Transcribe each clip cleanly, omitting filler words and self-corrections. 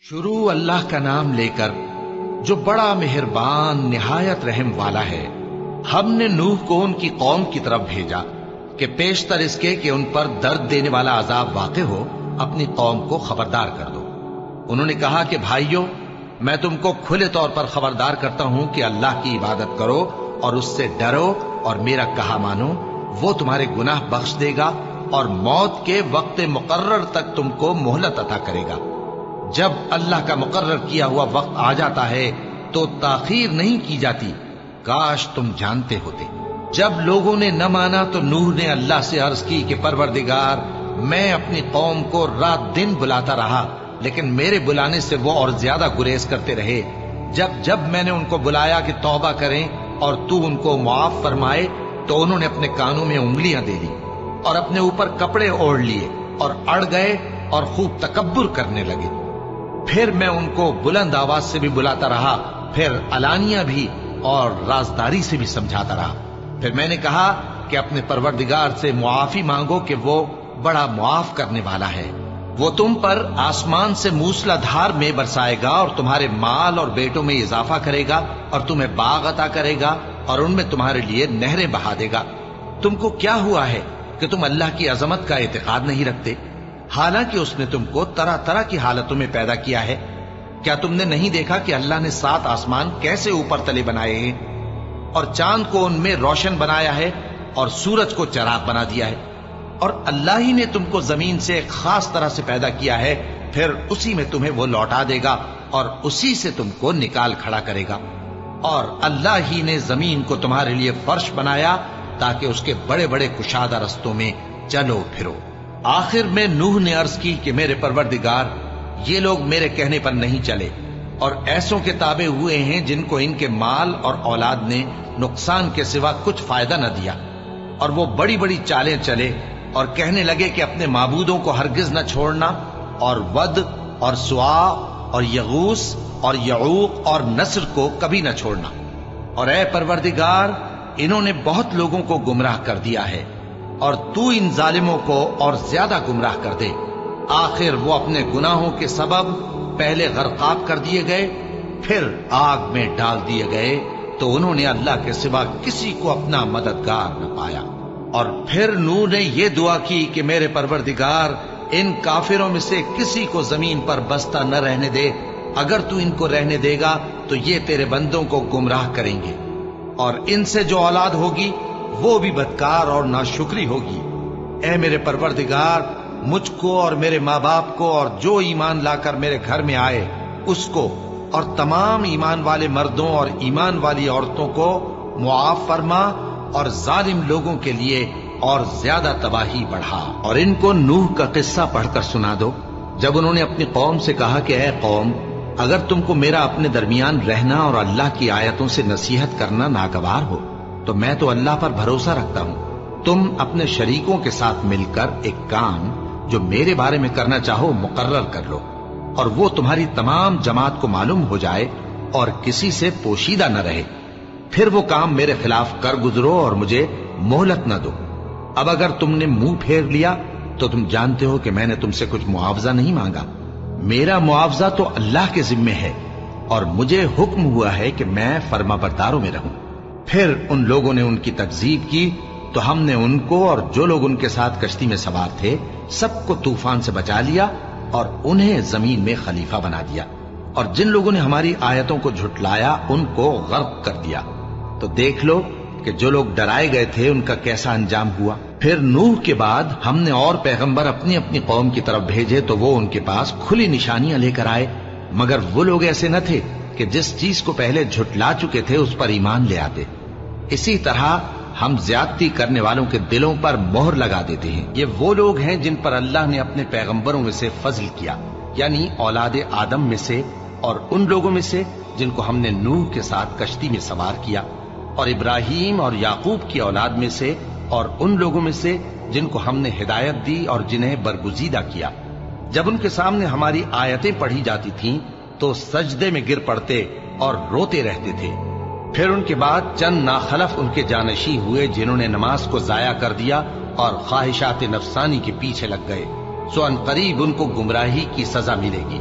شروع اللہ کا نام لے کر جو بڑا مہربان نہایت رحم والا ہے۔ ہم نے نوح کو ان کی قوم کی طرف بھیجا کہ پیشتر اس کے کہ ان پر درد دینے والا عذاب واقع ہو اپنی قوم کو خبردار کر دو۔ انہوں نے کہا کہ بھائیو، میں تم کو کھلے طور پر خبردار کرتا ہوں کہ اللہ کی عبادت کرو اور اس سے ڈرو اور میرا کہا مانو، وہ تمہارے گناہ بخش دے گا اور موت کے وقت مقرر تک تم کو مہلت عطا کرے گا۔ جب اللہ کا مقرر کیا ہوا وقت آ جاتا ہے تو تاخیر نہیں کی جاتی، کاش تم جانتے ہوتے۔ جب لوگوں نے نہ مانا تو نوح نے اللہ سے عرض کی کہ پروردگار، میں اپنی قوم کو رات دن بلاتا رہا لیکن میرے بلانے سے وہ اور زیادہ گریز کرتے رہے۔ جب میں نے ان کو بلایا کہ توبہ کریں اور تو ان کو معاف فرمائے تو انہوں نے اپنے کانوں میں انگلیاں دے لی اور اپنے اوپر کپڑے اوڑھ لیے اور اڑ گئے اور خوب تکبر کرنے لگے۔ پھر میں ان کو بلند آواز سے بھی بلاتا رہا، پھر علانیہ بھی اور رازداری سے بھی سمجھاتا رہا۔ پھر میں نے کہا کہ اپنے پروردگار سے معافی مانگو کہ وہ بڑا معاف کرنے والا ہے، وہ تم پر آسمان سے موسلا دھار میں برسائے گا اور تمہارے مال اور بیٹوں میں اضافہ کرے گا اور تمہیں باغ عطا کرے گا اور ان میں تمہارے لیے نہریں بہا دے گا۔ تم کو کیا ہوا ہے کہ تم اللہ کی عظمت کا اعتقاد نہیں رکھتے، حالانکہ اس نے تم کو طرح طرح کی حالتوں میں پیدا کیا ہے؟ کیا تم نے نہیں دیکھا کہ اللہ نے 7 آسمان کیسے اوپر تلے بنائے ہیں اور چاند کو ان میں روشن بنایا ہے اور سورج کو چراغ بنا دیا ہے؟ اور اللہ ہی نے تم کو زمین سے ایک خاص طرح سے پیدا کیا ہے، پھر اسی میں تمہیں وہ لوٹا دے گا اور اسی سے تم کو نکال کھڑا کرے گا۔ اور اللہ ہی نے زمین کو تمہارے لیے فرش بنایا تاکہ اس کے بڑے بڑے کشادہ رستوں میں چلو پھرو۔ آخر میں نوح نے عرض کی کہ میرے پروردگار، یہ لوگ میرے کہنے پر نہیں چلے اور ایسوں کے تابع ہوئے ہیں جن کو ان کے مال اور اولاد نے نقصان کے سوا کچھ فائدہ نہ دیا، اور وہ بڑی بڑی چالیں چلے اور کہنے لگے کہ اپنے معبودوں کو ہرگز نہ چھوڑنا، اور ود اور سوا اور یغوس اور یعوق اور نصر کو کبھی نہ چھوڑنا۔ اور اے پروردگار، انہوں نے بہت لوگوں کو گمراہ کر دیا ہے اور تو ان ظالموں کو اور زیادہ گمراہ کر دے۔ آخر وہ اپنے گناہوں کے سبب پہلے غرقاب کر دیے گئے، پھر آگ میں ڈال دیے گئے، تو انہوں نے اللہ کے سوا کسی کو اپنا مددگار نہ پایا۔ اور پھر نوح نے یہ دعا کی کہ میرے پروردگار، ان کافروں میں سے کسی کو زمین پر بستا نہ رہنے دے، اگر تو ان کو رہنے دے گا تو یہ تیرے بندوں کو گمراہ کریں گے، اور ان سے جو اولاد ہوگی وہ بھی بدکار اور ناشکری ہوگی۔ اے میرے پروردگار، مجھ کو اور میرے ماں باپ کو اور جو ایمان لا کر میرے گھر میں آئے اس کو اور تمام ایمان والے مردوں اور ایمان والی عورتوں کو معاف فرما، اور ظالم لوگوں کے لیے اور زیادہ تباہی بڑھا۔ اور ان کو نوح کا قصہ پڑھ کر سنا دو، جب انہوں نے اپنی قوم سے کہا کہ اے قوم، اگر تم کو میرا اپنے درمیان رہنا اور اللہ کی آیتوں سے نصیحت کرنا ناگوار ہو تو میں تو اللہ پر بھروسہ رکھتا ہوں، تم اپنے شریکوں کے ساتھ مل کر ایک کام جو میرے بارے میں کرنا چاہو مقرر کر لو، اور وہ تمہاری تمام جماعت کو معلوم ہو جائے اور کسی سے پوشیدہ نہ رہے، پھر وہ کام میرے خلاف کر گزرو اور مجھے مہلت نہ دو۔ اب اگر تم نے منہ پھیر لیا تو تم جانتے ہو کہ میں نے تم سے کچھ معاوضہ نہیں مانگا، میرا معاوضہ تو اللہ کے ذمے ہے، اور مجھے حکم ہوا ہے کہ میں فرما برداروں میں رہوں۔ پھر ان لوگوں نے ان کی تکذیب کی تو ہم نے ان کو اور جو لوگ ان کے ساتھ کشتی میں سوار تھے سب کو طوفان سے بچا لیا اور انہیں زمین میں خلیفہ بنا دیا، اور جن لوگوں نے ہماری آیتوں کو جھٹلایا ان کو غرق کر دیا۔ تو دیکھ لو کہ جو لوگ ڈرائے گئے تھے ان کا کیسا انجام ہوا۔ پھر نوح کے بعد ہم نے اور پیغمبر اپنی اپنی قوم کی طرف بھیجے تو وہ ان کے پاس کھلی نشانیاں لے کر آئے، مگر وہ لوگ ایسے نہ تھے کہ جس چیز کو پہلے جھٹلا چکے تھے اس پر ایمان لے آتے۔ اسی طرح ہم زیادتی کرنے والوں کے دلوں پر مہر لگا دیتے ہیں۔ یہ وہ لوگ ہیں جن پر اللہ نے اپنے پیغمبروں میں سے فضل کیا، یعنی اولاد آدم میں سے، اور ان لوگوں میں سے جن کو ہم نے نوح کے ساتھ کشتی میں سوار کیا، اور ابراہیم اور یعقوب کی اولاد میں سے، اور ان لوگوں میں سے جن کو ہم نے ہدایت دی اور جنہیں برگزیدہ کیا۔ جب ان کے سامنے ہماری آیتیں پڑھی جاتی تھیں تو سجدے میں گر پڑتے اور روتے رہتے تھے۔ پھر ان کے بعد چند ناخلف ان کے جانشین ہوئے جنہوں نے نماز کو ضائع کر دیا اور خواہشات نفسانی کے پیچھے لگ گئے، سو ان قریب ان کو گمراہی کی سزا ملے گی۔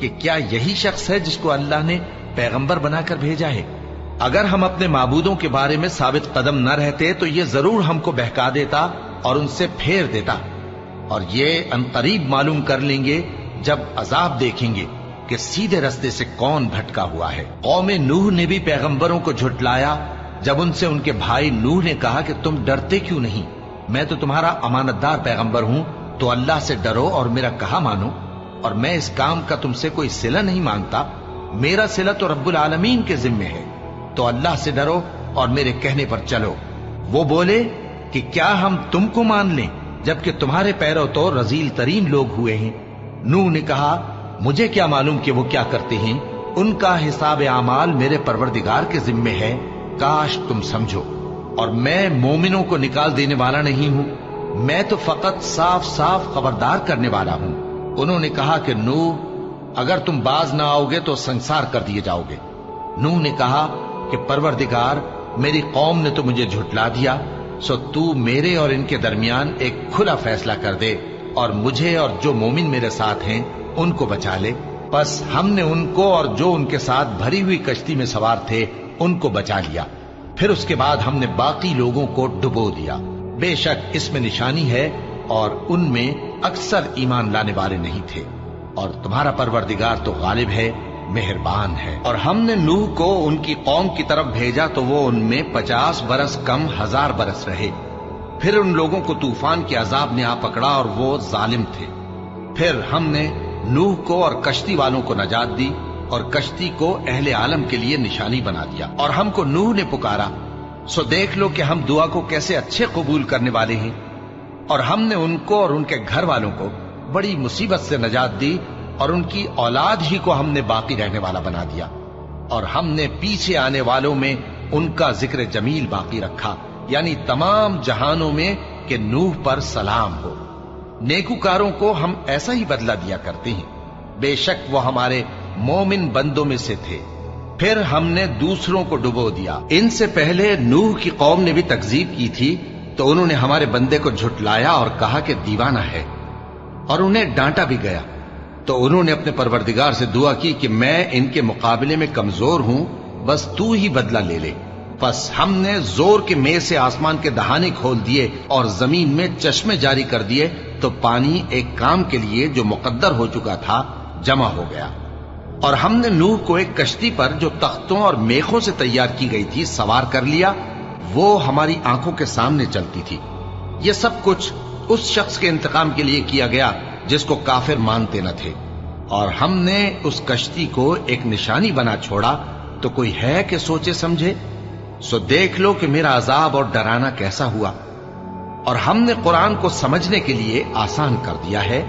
کہ کیا یہی شخص ہے جس کو اللہ نے پیغمبر بنا کر بھیجا ہے؟ اگر ہم اپنے معبودوں کے بارے میں ثابت قدم نہ رہتے تو یہ ضرور ہم کو بہکا دیتا اور ان سے پھیر دیتا، اور یہ عنقریب معلوم کر لیں گے جب عذاب دیکھیں گے کہ سیدھے رستے سے کون بھٹکا ہوا ہے۔ قوم نوح نے بھی پیغمبروں کو جھٹلایا جب ان سے ان کے بھائی نوح نے کہا کہ تم ڈرتے کیوں نہیں؟ میں تو تمہارا امانت دار پیغمبر ہوں، تو اللہ سے ڈرو اور میرا کہا مانو، اور میں اس کام کا تم سے کوئی صلہ نہیں مانگتا، میرا صلہ تو رب العالمین کے ذمے ہے، تو اللہ سے ڈرو اور میرے کہنے پر چلو۔ وہ بولے کہ کیا ہم تم کو مان لیں جبکہ تمہارے پیرو تو رذیل ترین لوگ ہوئے ہیں؟ نوح نے کہا مجھے کیا معلوم کہ وہ کیا کرتے ہیں، ان کا حساب اعمال میرے پروردگار کے ذمے ہے، کاش تم سمجھو، اور میں مومنوں کو نکال دینے والا نہیں ہوں، میں تو فقط صاف صاف خبردار کرنے والا ہوں۔ انہوں نے کہا کہ نوح اگر تم باز نہ آؤ گے تو سنسار کر دیے جاؤ گے۔ نوح نے کہا کہ پروردگار میری قوم نے تو مجھے جھٹلا دیا، سو تو میرے اور ان کے درمیان ایک کھلا فیصلہ کر دے اور مجھے اور جو مومن میرے ساتھ ہیں ان کو بچا لے۔ پس ہم نے ان کو اور جو ان کے ساتھ بھری ہوئی کشتی میں سوار تھے ان کو بچا لیا، پھر اس کے بعد ہم نے باقی لوگوں کو ڈبو دیا۔ بے شک اس میں نشانی ہے اور ان میں اکثر ایمان لانے والے نہیں تھے، اور تمہارا پروردگار تو غالب ہے، مہربان ہے۔ اور ہم نے نوح کو ان کی قوم کی طرف بھیجا تو وہ ان میں 50 برس کم 1000 برس رہے، پھر ان لوگوں کو طوفان کے عذاب نے آ پکڑا اور وہ ظالم تھے۔ پھر ہم نے نوح کو اور کشتی والوں کو نجات دی اور کشتی کو اہل عالم کے لیے نشانی بنا دیا۔ اور ہم کو نوح نے پکارا، سو دیکھ لو کہ ہم دعا کو کیسے اچھے قبول کرنے والے ہیں، اور ہم نے ان کو اور ان کے گھر والوں کو بڑی مصیبت سے نجات دی، اور ان کی اولاد ہی کو ہم نے باقی رہنے والا بنا دیا، اور ہم نے پیچھے آنے والوں میں ان کا ذکر جمیل باقی رکھا، یعنی تمام جہانوں میں کہ نوح پر سلام ہو۔ نیکوکاروں کو ہم ایسا ہی بدلہ دیا کرتے ہیں، بے شک وہ ہمارے مومن بندوں میں سے تھے۔ پھر ہم نے دوسروں کو ڈبو دیا۔ ان سے پہلے نوح کی قوم نے بھی تکذیب کی تھی، تو انہوں نے ہمارے بندے کو جھٹلایا اور کہا کہ دیوانہ ہے، اور انہیں ڈانٹا بھی گیا۔ تو انہوں نے اپنے پروردگار سے دعا کی کہ میں ان کے مقابلے میں کمزور ہوں، بس تو ہی بدلہ لے لے۔ پس ہم نے زور کے مے سے آسمان کے دہانے کھول دیے اور زمین میں چشمے جاری کر دیے، تو پانی ایک کام کے لیے جو مقدر ہو چکا تھا جمع ہو گیا۔ اور ہم نے نوح کو ایک کشتی پر جو تختوں اور میخوں سے تیار کی گئی تھی سوار کر لیا، وہ ہماری آنکھوں کے سامنے چلتی تھی۔ یہ سب کچھ اس شخص کے انتقام کے لیے کیا گیا جس کو کافر مانتے نہ تھے، اور ہم نے اس کشتی کو ایک نشانی بنا چھوڑا، تو کوئی ہے کہ سوچے سمجھے؟ سو دیکھ لو کہ میرا عذاب اور ڈرانا کیسا ہوا۔ اور ہم نے قرآن کو سمجھنے کے لیے آسان کر دیا ہے،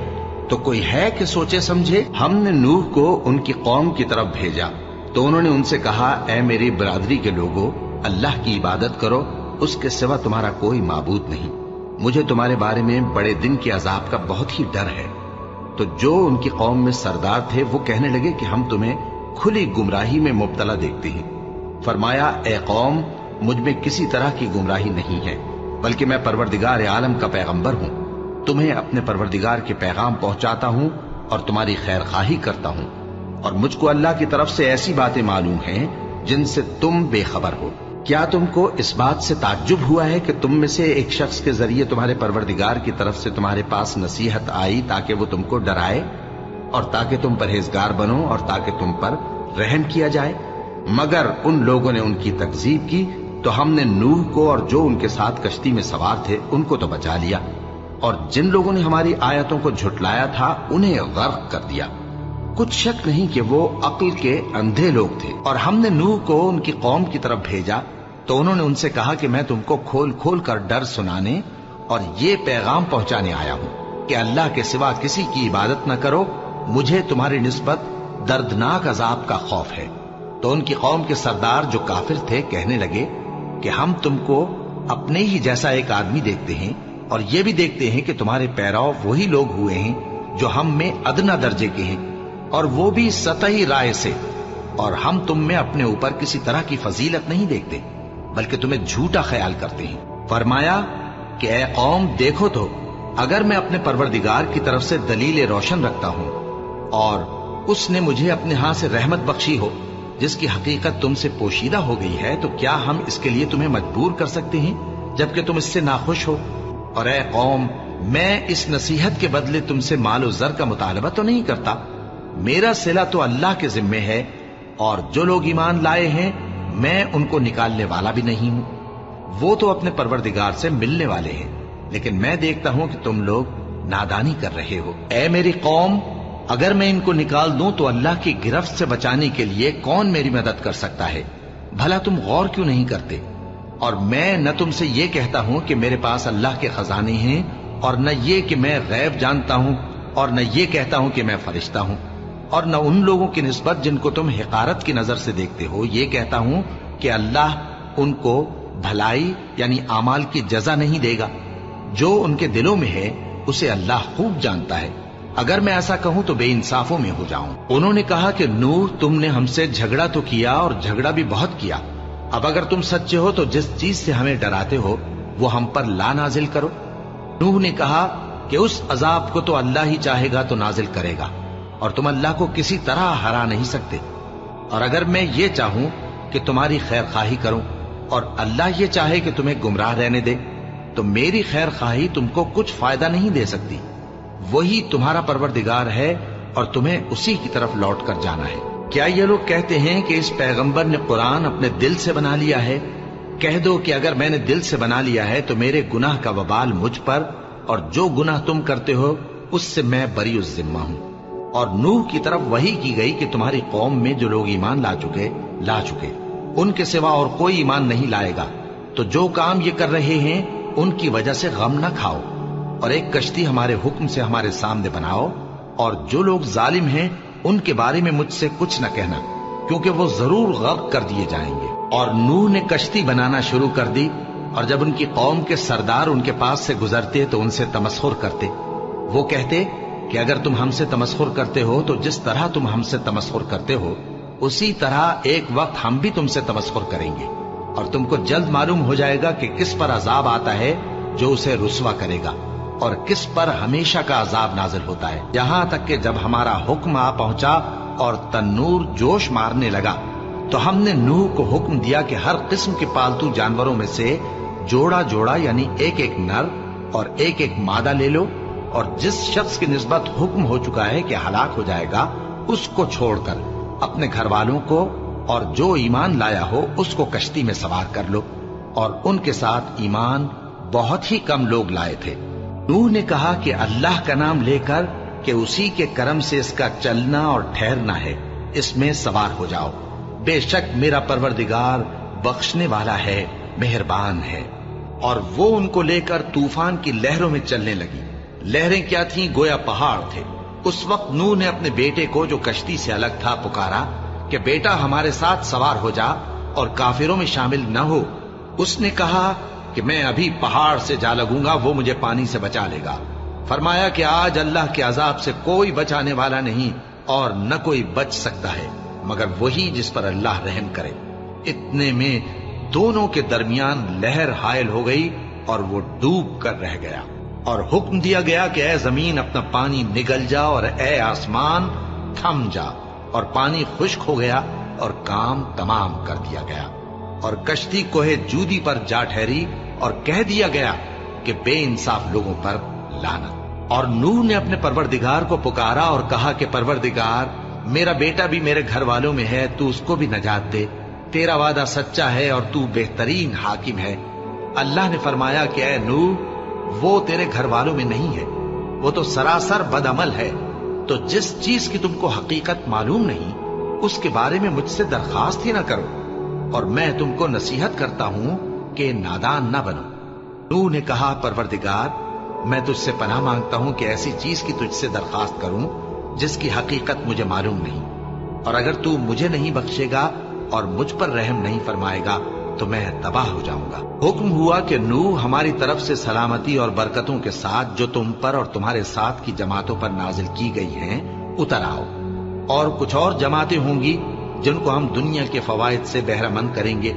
تو کوئی ہے کہ سوچے سمجھے؟ ہم نے نوح کو ان کی قوم کی طرف بھیجا، تو انہوں نے ان سے کہا اے میری برادری کے لوگو، اللہ کی عبادت کرو، اس کے سوا تمہارا کوئی معبود نہیں، مجھے تمہارے بارے میں بڑے دن کے عذاب کا بہت ہی ڈر ہے۔ تو جو ان کی قوم میں سردار تھے وہ کہنے لگے کہ ہم تمہیں کھلی گمراہی میں مبتلا دیکھتے ہیں۔ فرمایا اے قوم، مجھ میں کسی طرح کی گمراہی نہیں ہے، بلکہ میں پروردگار عالم کا پیغمبر ہوں، تمہیں اپنے پروردگار کے پیغام پہنچاتا ہوں اور تمہاری خیر خواہی کرتا ہوں، اور مجھ کو اللہ کی طرف سے ایسی باتیں معلوم ہیں جن سے تم بے خبر ہو۔ کیا تم کو اس بات سے تعجب ہوا ہے کہ تم میں سے ایک شخص کے ذریعے تمہارے پروردگار کی طرف سے تمہارے پاس نصیحت آئی تاکہ وہ تم کو ڈرائے اور تاکہ تم پرہیزگار بنو اور تاکہ تم پر رحم کیا جائے؟ مگر ان لوگوں نے ان کی تکذیب کی، تو ہم نے نوح کو اور جو ان کے ساتھ کشتی میں سوار تھے ان کو تو بچا لیا، اور جن لوگوں نے ہماری آیتوں کو جھٹلایا تھا انہیں غرق کر دیا۔ کچھ شک نہیں کہ وہ عقل کے اندھے لوگ تھے۔ اور ہم نے نوح کو ان کی قوم کی طرف بھیجا، تو انہوں نے ان سے کہا کہ میں تم کو کھول کھول کر ڈر سنانے اور یہ پیغام پہنچانے آیا ہوں کہ اللہ کے سوا کسی کی عبادت نہ کرو، مجھے تمہاری نسبت دردناک عذاب کا خوف ہے۔ تو ان کی قوم کے سردار جو کافر تھے کہنے لگے کہ ہم تم کو اپنے ہی جیسا ایک آدمی دیکھتے ہیں، اور یہ بھی دیکھتے ہیں کہ تمہارے پیرو وہی لوگ ہوئے ہیں جو ہم میں ادنا درجے کے ہیں، اور وہ بھی سطحی رائے سے، اور ہم تم میں اپنے اوپر کسی طرح کی فضیلت نہیں دیکھتے بلکہ تمہیں جھوٹا خیال کرتے ہیں۔ فرمایا کہ اے قوم دیکھو تو، اگر میں اپنے پروردگار کی طرف سے دلیل روشن رکھتا ہوں اور اس نے مجھے اپنے ہاں سے رحمت بخشی ہو جس کی حقیقت تم سے پوشیدہ ہو گئی ہے، تو کیا ہم اس کے لیے تمہیں مجبور کر سکتے ہیں جبکہ تم اس سے ناخوش ہو؟ اور اے قوم، میں اس نصیحت کے بدلے تم سے مال و زر کا مطالبہ تو نہیں کرتا، میرا صلہ تو اللہ کے ذمے ہے، اور جو لوگ ایمان لائے ہیں میں ان کو نکالنے والا بھی نہیں ہوں، وہ تو اپنے پروردگار سے ملنے والے ہیں، لیکن میں دیکھتا ہوں کہ تم لوگ نادانی کر رہے ہو۔ اے میری قوم، اگر میں ان کو نکال دوں تو اللہ کی گرفت سے بچانے کے لیے کون میری مدد کر سکتا ہے؟ بھلا تم غور کیوں نہیں کرتے؟ اور میں نہ تم سے یہ کہتا ہوں کہ میرے پاس اللہ کے خزانے ہیں، اور نہ یہ کہ میں غیب جانتا ہوں، اور نہ یہ کہتا ہوں کہ میں فرشتہ ہوں، اور نہ ان لوگوں کی نسبت جن کو تم حقارت کی نظر سے دیکھتے ہو یہ کہتا ہوں کہ اللہ ان کو بھلائی یعنی اعمال کی جزا نہیں دے گا۔ جو ان کے دلوں میں ہے اسے اللہ خوب جانتا ہے، اگر میں ایسا کہوں تو بے انصافوں میں ہو جاؤں۔ انہوں نے کہا کہ نوح، تم نے ہم سے جھگڑا تو کیا اور جھگڑا بھی بہت کیا، اب اگر تم سچے ہو تو جس چیز سے ہمیں ڈراتے ہو وہ ہم پر لا نازل کرو۔ نوح نے کہا کہ اس عذاب کو تو اللہ ہی چاہے گا تو نازل کرے گا، اور تم اللہ کو کسی طرح ہرا نہیں سکتے، اور اگر میں یہ چاہوں کہ تمہاری خیر خواہی کروں اور اللہ یہ چاہے کہ تمہیں گمراہ رہنے دے تو میری خیر خواہی تم کو کچھ فائدہ نہیں دے سکتی، وہی تمہارا پروردگار ہے اور تمہیں اسی کی طرف لوٹ کر جانا ہے۔ کیا یہ لوگ کہتے ہیں کہ اس پیغمبر نے قرآن اپنے دل سے بنا لیا ہے؟ کہہ دو کہ اگر میں نے دل سے بنا لیا ہے تو میرے گناہ کا وبال مجھ پر، اور جو گناہ تم کرتے ہو اس سے میں بری الذمہ ہوں۔ اور نوح کی طرف وحی کی گئی کہ تمہاری قوم میں جو لوگ ایمان لا چکے ان کے سوا اور کوئی ایمان نہیں لائے گا، تو جو کام یہ کر رہے ہیں ان کی وجہ سے غم نہ کھاؤ، اور ایک کشتی ہمارے حکم سے ہمارے سامنے بناؤ، اور جو لوگ ظالم ہیں ان کے بارے میں مجھ سے کچھ نہ کہنا، کیونکہ وہ ضرور غرق کر دیے جائیں گے۔ اور نوح نے کشتی بنانا شروع کر دی، اور جب ان کی قوم کے سردار ان کے پاس سے گزرتے تو ان سے تمسخر کرتے، وہ کہتے کہ اگر تم ہم سے تمسخر کرتے ہو تو جس طرح تم ہم سے تمسخر کرتے ہو اسی طرح ایک وقت ہم بھی تم سے تمسخر کریں گے، اور تم کو جلد معلوم ہو جائے گا کہ کس پر عذاب آتا ہے جو اسے رسوا کرے گا، اور کس پر ہمیشہ کا عذاب نازل ہوتا ہے، یہاں تک کہ جب ہمارا حکم آ پہنچا اور تنور جوش مارنے لگا تو ہم نے نوح کو حکم دیا کہ ہر قسم کے پالتو جانوروں میں سے جوڑا جوڑا یعنی ایک ایک نر اور ایک ایک مادہ لے لو، اور جس شخص کی نسبت حکم ہو چکا ہے کہ ہلاک ہو جائے گا اس کو چھوڑ کر اپنے گھر والوں کو اور جو ایمان لایا ہو اس کو کشتی میں سوار کر لو، اور ان کے ساتھ ایمان بہت ہی کم لوگ لائے تھے۔ نوح نے کہا کہ اللہ کا نام لے کر کہ اسی کے کرم سے اس کا چلنا اور ٹھہرنا ہے اس میں سوار ہو جاؤ، بے شک میرا پروردگار بخشنے والا ہے، مہربان ہے۔ اور وہ ان کو لے کر طوفان کی لہروں میں چلنے لگی، لہریں کیا تھیں گویا پہاڑ تھے۔ اس وقت نوح نے اپنے بیٹے کو جو کشتی سے الگ تھا پکارا کہ بیٹا ہمارے ساتھ سوار ہو جا اور کافروں میں شامل نہ ہو۔ اس نے کہا کہ میں ابھی پہاڑ سے جا لگوں گا، وہ مجھے پانی سے بچا لے گا۔ فرمایا کہ آج اللہ کے عذاب سے کوئی بچانے والا نہیں اور نہ کوئی بچ سکتا ہے مگر وہی جس پر اللہ رحم کرے۔ اتنے میں دونوں کے درمیان لہر حائل ہو گئی اور وہ ڈوب کر رہ گیا، اور حکم دیا گیا کہ اے زمین اپنا پانی نگل جا اور اے آسمان تھم جا، اور پانی خشک ہو گیا اور کام تمام کر دیا گیا، اور کشتی کوہ جودی پر جا ٹھہری، اور کہہ دیا گیا کہ بے انصاف لوگوں پر لعنت۔ اور نوح نے اپنے پروردگار کو پکارا اور کہا کہ پروردگار، میرا بیٹا بھی میرے گھر والوں میں ہے، تو اس کو بھی نجات دے، تیرا وعدہ سچا ہے اور تو بہترین حاکم ہے۔ اللہ نے فرمایا کہ اے نوح، وہ تیرے گھر والوں میں نہیں ہے، وہ تو سراسر بدعمل ہے، تو جس چیز کی تم کو حقیقت معلوم نہیں اس کے بارے میں مجھ سے درخواست ہی نہ کرو، اور میں تم کو نصیحت کرتا ہوں کہ نادان نہ بنو۔ نوح نے کہا پروردگار، میں تجھ سے پناہ مانگتا ہوں کہ ایسی چیز کی تجھ سے درخواست کروں جس کی حقیقت مجھے معلوم نہیں، اور اگر تو مجھے نہیں بخشے گا اور مجھ پر رحم نہیں فرمائے گا تو میں تباہ ہو جاؤں گا۔ حکم ہوا کہ نوح ہماری طرف سے سلامتی اور برکتوں کے ساتھ جو تم پر اور تمہارے ساتھ کی جماعتوں پر نازل کی گئی ہیں اتر آؤ، اور کچھ اور جماعتیں ہوں گی جن کو ہم دنیا کے فوائد سے بہرہ مند کریں گے،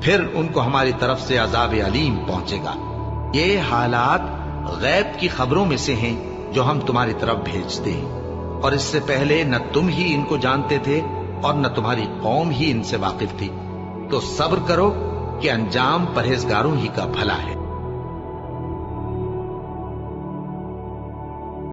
پھر ان کو ہماری طرف سے عذاب علیم پہنچے گا۔ یہ حالات غیب کی خبروں میں سے ہیں جو ہم تمہاری طرف بھیجتے ہیں، اور اس سے پہلے نہ تم ہی ان کو جانتے تھے اور نہ تمہاری قوم ہی ان سے واقف تھی، تو صبر کرو کہ انجام پرہیزگاروں ہی کا بھلا ہے۔